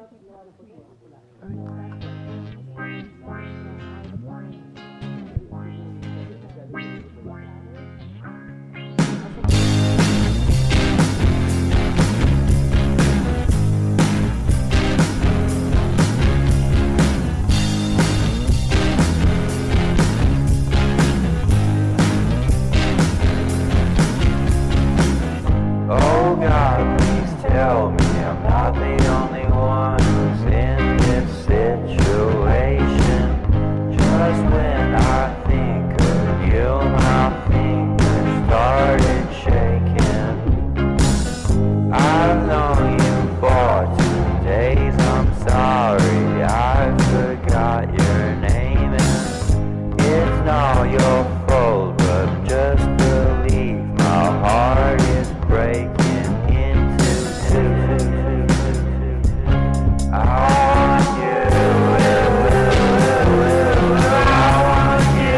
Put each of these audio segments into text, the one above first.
Oh God, please tell me I'm not the only one who's in this situation. Just when I think of you, my fingers started shaking. I've known you for 2 days, I'm sorry I forgot your name. And it's not your fault, but just believe my heart is breaking into two. I want you. I want you.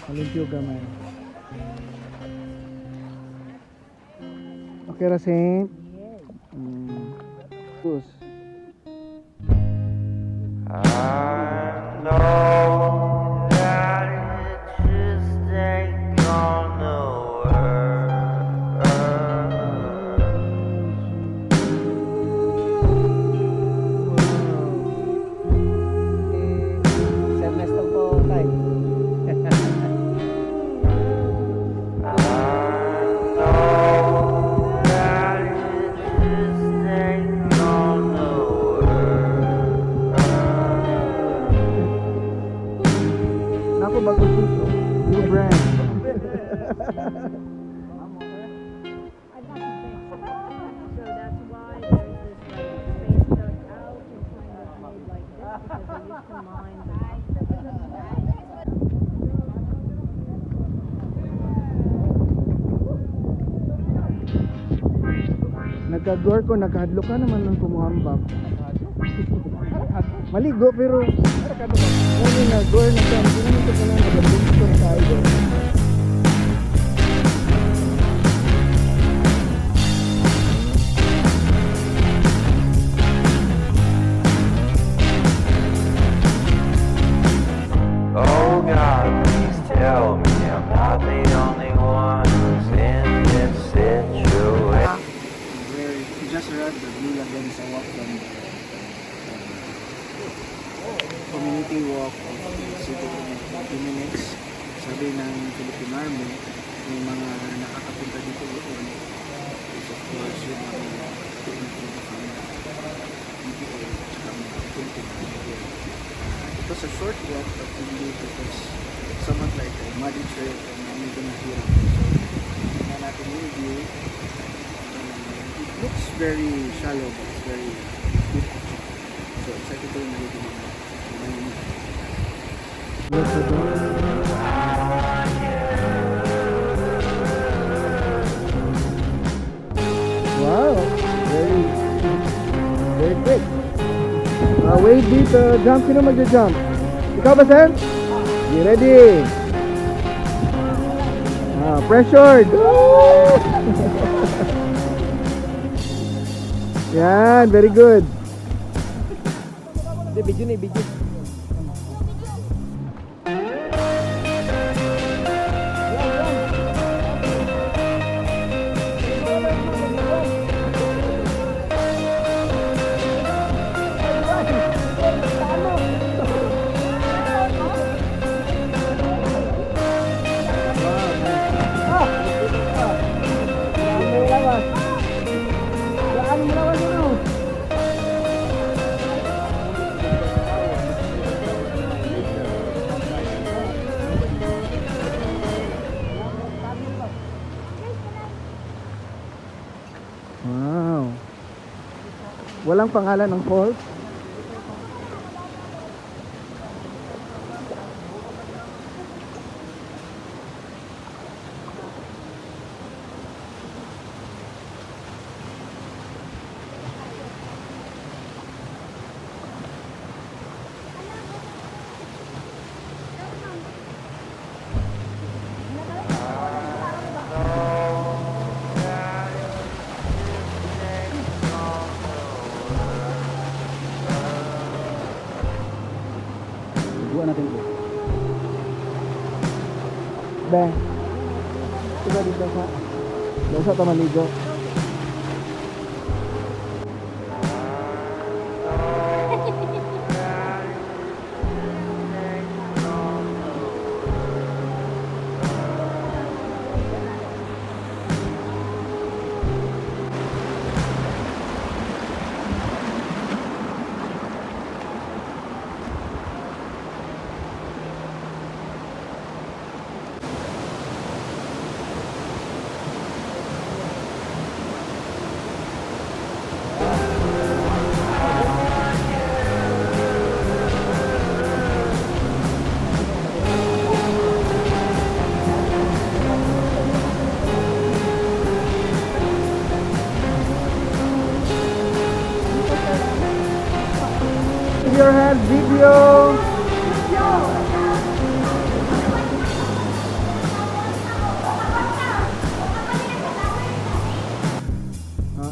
Olimpio gamay. Okay ra Saint. Sus. I know that it just ain't gonna work. Semester po tayo. Ako bago dito. New brand. Nagkagor ko, nagkahadlo ka naman ng kumuhambak. Maligo pero ano na, gore na ka, hindi naman ito ka na nagabong ko na tayo. Oh God, please tell me I'm not the only one who's in this situation. We just arrived at Blue Lagoon sa walk from community walk of siguro 20 minutes. Sabi ng Philippine Army, may mga nakakapunta dito doon. Is of course yung mga it was a short walk but hindi because somewhat like a muddy trail and medyo nahirap. Tingnan natin yung view. It looks very shallow but it's very deep. So excited ko yung nalito mga wow, very quick. Wait dito, jump, sino magja-jump? Ikaw ba, Sen? You ready? Pressured. Woo! Yan, very good. Hindi, video na, video. Wow. Walang pangalan ng falls. Buwan natin po. Be. Diba dito sa? Dito sa tamaligo. Your hand video.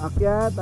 Akyat.